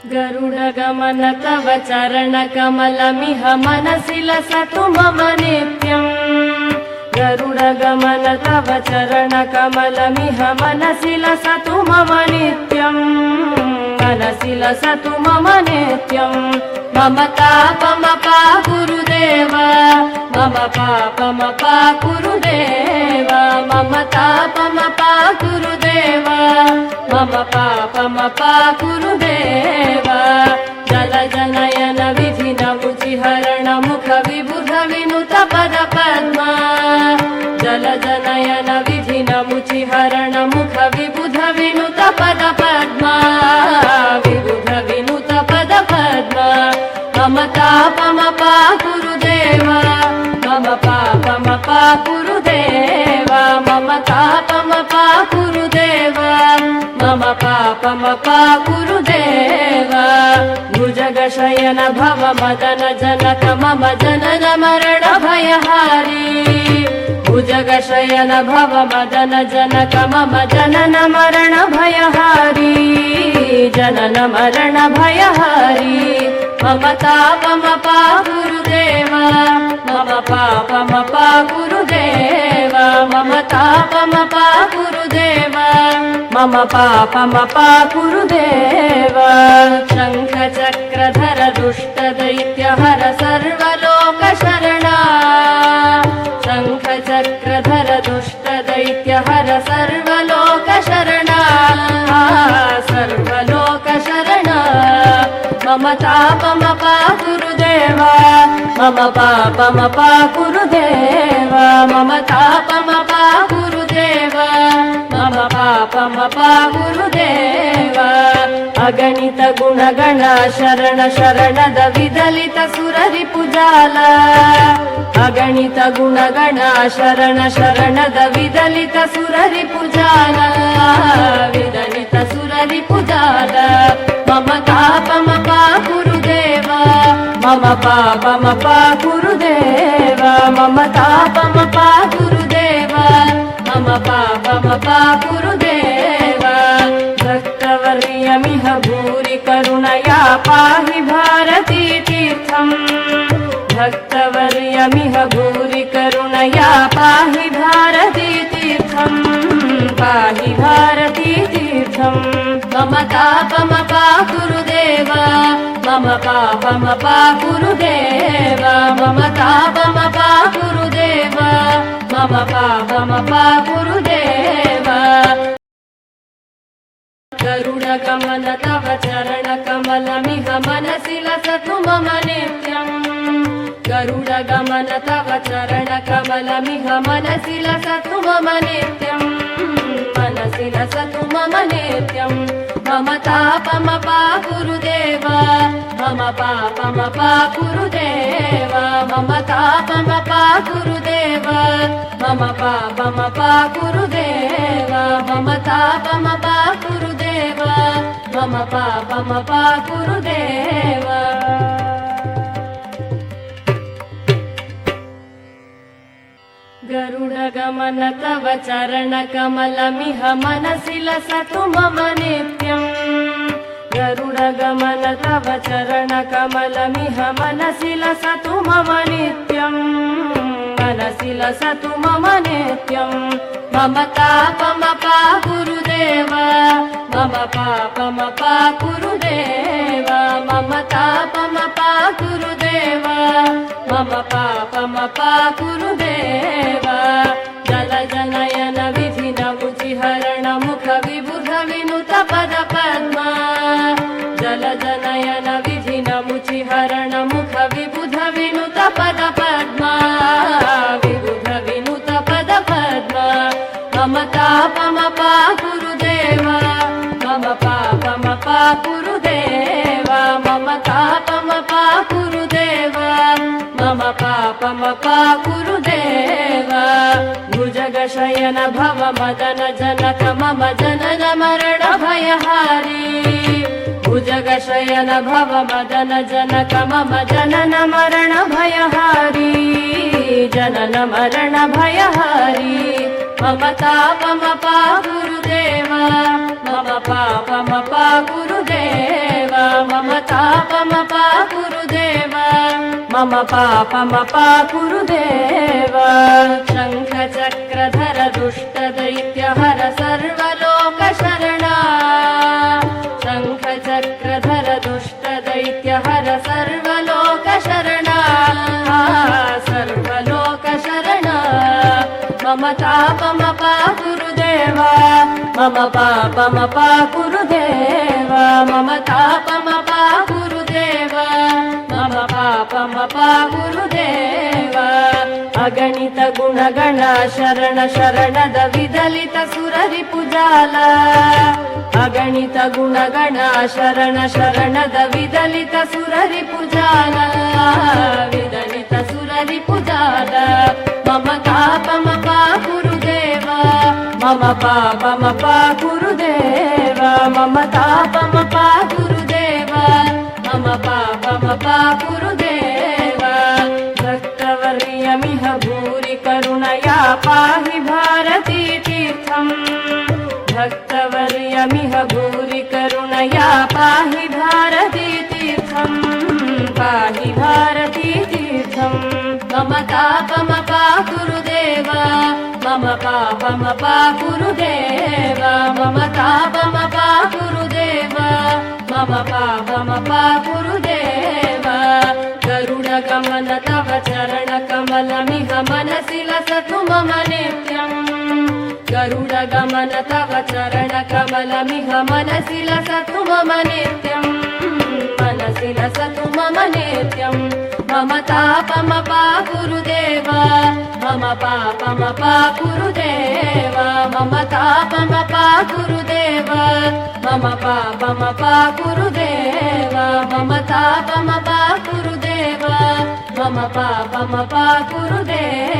गरुडगमन तव चरणकमलमिह मनसि लसतु मम नित्यम्। गरुडगमन तव चरणकमलमिह मनसि लसतु मम नित्यम्। मनसि लसतु मम नित्यम्। मम तापमपा गुरुदेव, मम पापमपा गुरुदेव, मम तापमपा गुरुदेव, मम पापमपा गुरुदेव। जलजनयन विधिनमुचिहरण मुख विबुध विनुत पद पद्मा। जलजनयन विधिनमुचिहरण मुख विबुध विनुत पद पद्मा। विबुध विनुत पद पद्मा। मम तापमपा गुरुदेव, मम पापमपा गुरुदेव, मम तापमपा गुरुदेव, मम पापमपा गुरुदेव। भुजगशयन भव मदन जनक मम जनन मरण भयहारी। भुजगशयन भव मदन जनक मम जनन मरण भयहारी। जनन मरण भयहारी। मम तापमपा गुरुदेव, मम पापमपा गुरुदेव, मम तापमपा गुरुदेव, मम पापमपा गुरुदेव। शङ्ख चक्रधर दुष्ट दैत्यहर सर्वलोकशरणा। शङ्ख चक्रधर दुष्ट दैत्यहर सर्वलोकशरणा। सर्वलोकशरणा। मम तापमपा गुरुदेव, मम पापमपा गुरुदेव, मम तापमपा गुरुदेव, मम पापमपा गुरुदेव। अगणित गुणगण शरण शरणद विदलित सुररिपुजाल। अगणित गुणगण शरण शरणद विदलित सुररिपुजाल। विदलित सुररिपुजाल। मम तापमपा गुरुदेव, मम पापमपा गुरुदेव, मम तापमपा गुरुदेव, मम पापमपा गुरुदेव। भक्तवर्यमिह भूरि करुणया पाहि भारती तीर्थम्। भक्तवर्यमिह भूरि करुणया पाहि भारती तीर्थम्। पाहि भारती तीर्थम्। मम तापमपा गुरुदेव, मम पापमपा गुरुदेव, मम तापमपा गुरुदेव, मम पापमपा गुरुदेव। गरुडगमन तव चरणकमलमिह मनसि लसतु मम नित्यम्। गरुडगमन तव चरणकमलमिह मनसि लसतु मम नित्यम्। मनसि लसतु मम नित्यम्। मम तापमपा गुरुदेव, मम पापमपा गुरुदेव, मम तापमपा गुरुदेव, मम पापमपा गुरुदेव, मम तापमपा गुरुदेव, मम पापमपा गुरुदेव। गरुडगमन तव चरणकमलमिह मनसि लसतु मम नित्यम्। गरुडगमन तव चरणकमलमिह मनसि लसतु मम नित्यम्। मनसि लसतु मम नित्यम्। मम तापमपा गुरुदेव, मम पापमपा गुरुदेव, मम तापमपा गुरुदेव, मम पापमपा गुरुदेव। जलजनयन विधिनमुचिहरण मुख विबुध विनुत पद पद्मा। जलजनयन विधिनमुचिहरण मुख विबुध विनुत पद पद्मा। विबुध विनुत पद पद्मा। मम तापमपा गुरुदेव, मम पापमपा गुरुदेव, मम तापमपा गुरुदेव, मम पापमपा गुरुदेव। भुजगशयन भव मदन जनक मम जनन मरण भयहारी। भुजगशयन भव मदन जनक मम जनन मरण भयहारी। जनन मरण भयहारी। मम तापमपा गुरुदेव, मम पापमपा गुरुदेव, मम पापमपा गुरुदेव मम पापमपा गुरुदेव शङ्खचक्रधर दुष्टदैत्यहर सर्वलोकशरणा शङ्खचक्रधर दुष्टदैत्यहर सर्वलोकशरणा सर्वलोकशरणा मम तापमपा गुरुदेव मम पापमपा गुरुदेव मम तापमपा गुरुदेव मम पापमपा गुरुदेव अगणित गुणगण शरण शरणद विदलित सुररिपुजाल अगणित गुणगण शरण शरणद विदलित सुररिपुजाल विदलित सुररिपुजाल मम तापमपा गुरुदेव मम पापमपा गुरुदेव मम तापमपा गुरुदेव मम पापमपा गुरुदेव भक्तवर्यमिह भूरि करुणया पाहि भारती तीर्थम् भक्तवर्यमिह भूरि करुणया पाहि भारती तीर्थम् पाहि भारती तीर्थम् मम तापमपा गुरुदेव मम पापमपा गुरुदेव मम तापमपा गुरुदेव मम पापमपा गुरुदेव गरुडगमन तव चरणकमलमिह मनसि लसतु मम नित्यम् गरुडगमन तव चरणकमलमिह मनसि लसतु मम नित्यम् मनसि लसतु मम नित्यम् मम तापमपा गुरुदेव मम पापमपा गुरुदेव मम तापमपा गुरुदेव मम पापमपा गुरुदेव मम तापमपा गुरुदेव मम पापमपा गुरुदेव